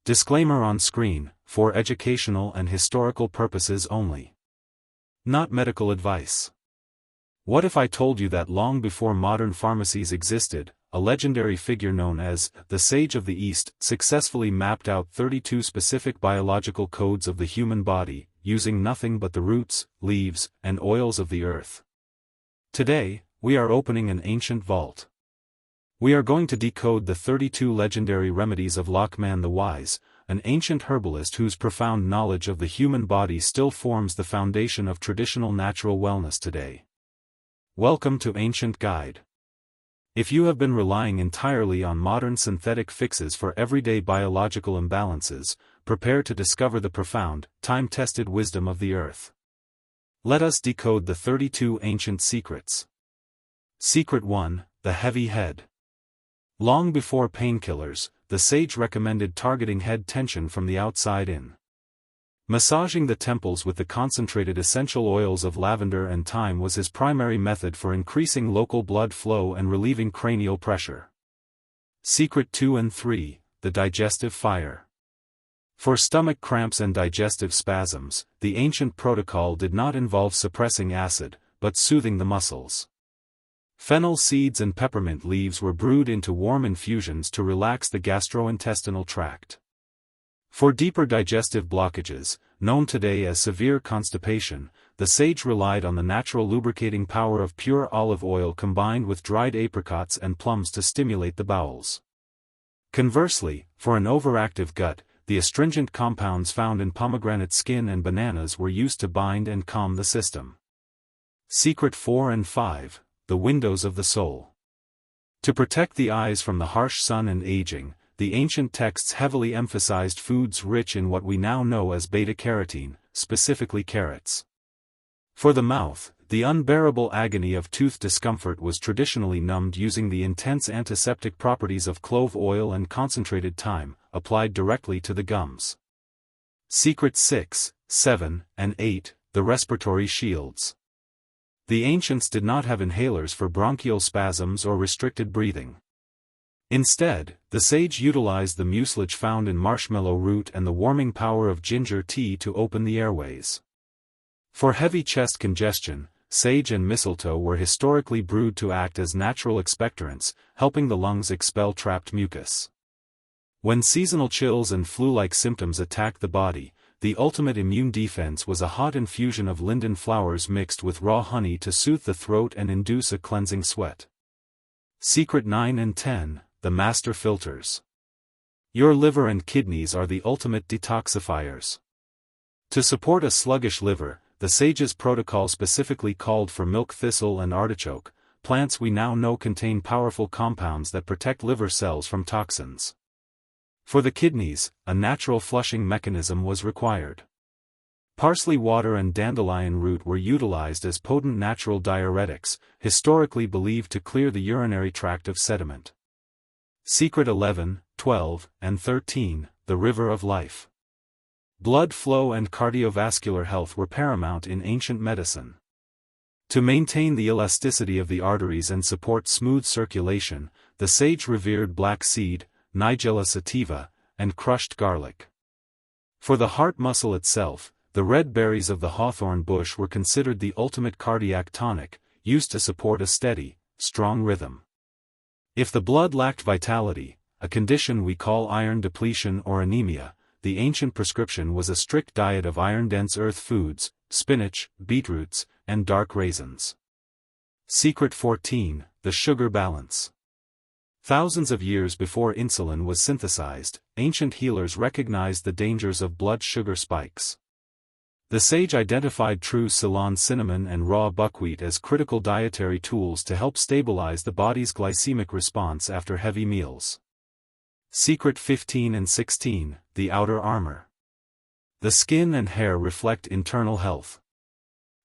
Disclaimer on screen, for educational and historical purposes only. Not medical advice. What if I told you that long before modern pharmacies existed, a legendary figure known as the Sage of the East successfully mapped out 32 specific biological codes of the human body, using nothing but the roots, leaves, and oils of the earth? Today, we are opening an ancient vault. We are going to decode the 32 legendary remedies of Lokman the Wise, an ancient herbalist whose profound knowledge of the human body still forms the foundation of traditional natural wellness today. Welcome to Ancient Guide. If you have been relying entirely on modern synthetic fixes for everyday biological imbalances, prepare to discover the profound, time-tested wisdom of the earth. Let us decode the 32 ancient secrets. Secret 1, the heavy head. Long before painkillers, the sage recommended targeting head tension from the outside in. Massaging the temples with the concentrated essential oils of lavender and thyme was his primary method for increasing local blood flow and relieving cranial pressure. Secret 2 and 3, the digestive fire. For stomach cramps and digestive spasms, the ancient protocol did not involve suppressing acid, but soothing the muscles. Fennel seeds and peppermint leaves were brewed into warm infusions to relax the gastrointestinal tract. For deeper digestive blockages, known today as severe constipation, the sage relied on the natural lubricating power of pure olive oil combined with dried apricots and plums to stimulate the bowels. Conversely, for an overactive gut, the astringent compounds found in pomegranate skin and bananas were used to bind and calm the system. Secret 4 and 5. The windows of the soul. To protect the eyes from the harsh sun and aging, the ancient texts heavily emphasized foods rich in what we now know as beta-carotene, specifically carrots. For the mouth, the unbearable agony of tooth discomfort was traditionally numbed using the intense antiseptic properties of clove oil and concentrated thyme, applied directly to the gums. Secret 6, 7, and 8, the respiratory shields. The ancients did not have inhalers for bronchial spasms or restricted breathing. Instead, the sage utilized the mucilage found in marshmallow root and the warming power of ginger tea to open the airways. For heavy chest congestion, sage and mistletoe were historically brewed to act as natural expectorants, helping the lungs expel trapped mucus. When seasonal chills and flu-like symptoms attacked the body, the ultimate immune defense was a hot infusion of linden flowers mixed with raw honey to soothe the throat and induce a cleansing sweat. Secret 9 and 10, the master filters. Your liver and kidneys are the ultimate detoxifiers. To support a sluggish liver, the sage's protocol specifically called for milk thistle and artichoke, plants we now know contain powerful compounds that protect liver cells from toxins. For the kidneys, a natural flushing mechanism was required. Parsley water and dandelion root were utilized as potent natural diuretics, historically believed to clear the urinary tract of sediment. Secret 11, 12, and 13, the river of life. Blood flow and cardiovascular health were paramount in ancient medicine. To maintain the elasticity of the arteries and support smooth circulation, the sage revered black seed, Nigella sativa, and crushed garlic. For the heart muscle itself, the red berries of the Hawthorn bush were considered the ultimate cardiac tonic, used to support a steady, strong rhythm. If the blood lacked vitality, a condition we call iron depletion or anemia, the ancient prescription was a strict diet of iron-dense earth foods, spinach, beetroots, and dark raisins. Secret 14, the sugar balance. Thousands of years before insulin was synthesized, ancient healers recognized the dangers of blood sugar spikes. The sage identified true Ceylon cinnamon and raw buckwheat as critical dietary tools to help stabilize the body's glycemic response after heavy meals. Secret 15 and 16, the outer armor. The skin and hair reflect internal health.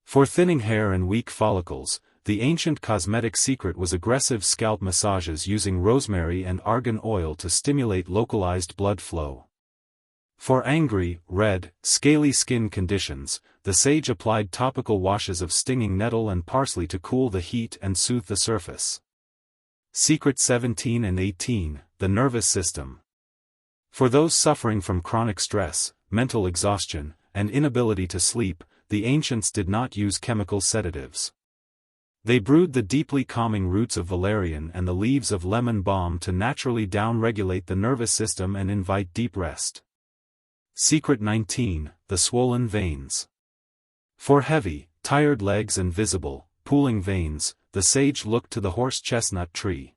For thinning hair and weak follicles, the ancient cosmetic secret was aggressive scalp massages using rosemary and argan oil to stimulate localized blood flow. For angry, red, scaly skin conditions, the sage applied topical washes of stinging nettle and parsley to cool the heat and soothe the surface. Secret 17 and 18, the nervous system. For those suffering from chronic stress, mental exhaustion, and inability to sleep, the ancients did not use chemical sedatives. They brewed the deeply calming roots of valerian and the leaves of lemon balm to naturally down-regulate the nervous system and invite deep rest. Secret 19, the swollen veins. For heavy, tired legs and visible, pooling veins, the sage looked to the horse chestnut tree.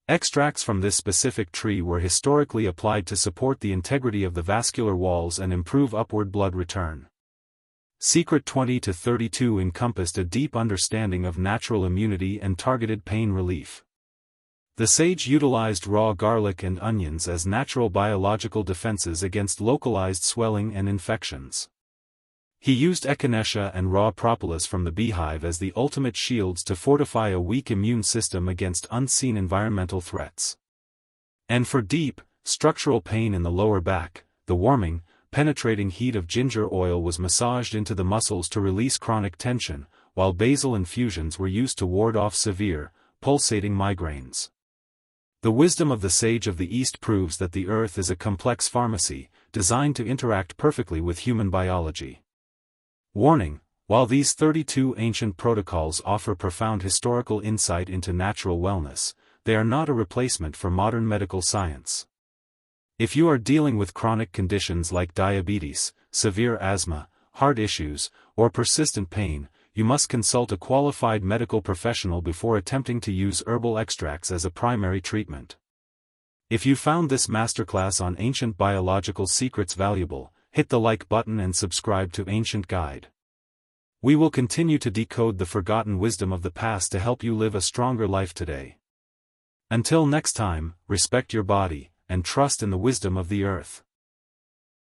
Extracts from this specific tree were historically applied to support the integrity of the vascular walls and improve upward blood return. Secret 20 to 32 encompassed a deep understanding of natural immunity and targeted pain relief. The sage utilized raw garlic and onions as natural biological defenses against localized swelling and infections. He used echinacea and raw propolis from the beehive as the ultimate shields to fortify a weak immune system against unseen environmental threats. And for deep, structural pain in the lower back, the warming, penetrating heat of ginger oil was massaged into the muscles to release chronic tension, while basil infusions were used to ward off severe, pulsating migraines. The wisdom of the sage of the East proves that the earth is a complex pharmacy, designed to interact perfectly with human biology. Warning: while these 32 ancient protocols offer profound historical insight into natural wellness, they are not a replacement for modern medical science. If you are dealing with chronic conditions like diabetes, severe asthma, heart issues, or persistent pain, you must consult a qualified medical professional before attempting to use herbal extracts as a primary treatment. If you found this masterclass on ancient biological secrets valuable, hit the like button and subscribe to Ancient Guide. We will continue to decode the forgotten wisdom of the past to help you live a stronger life today. Until next time, respect your body, and trust in the wisdom of the earth.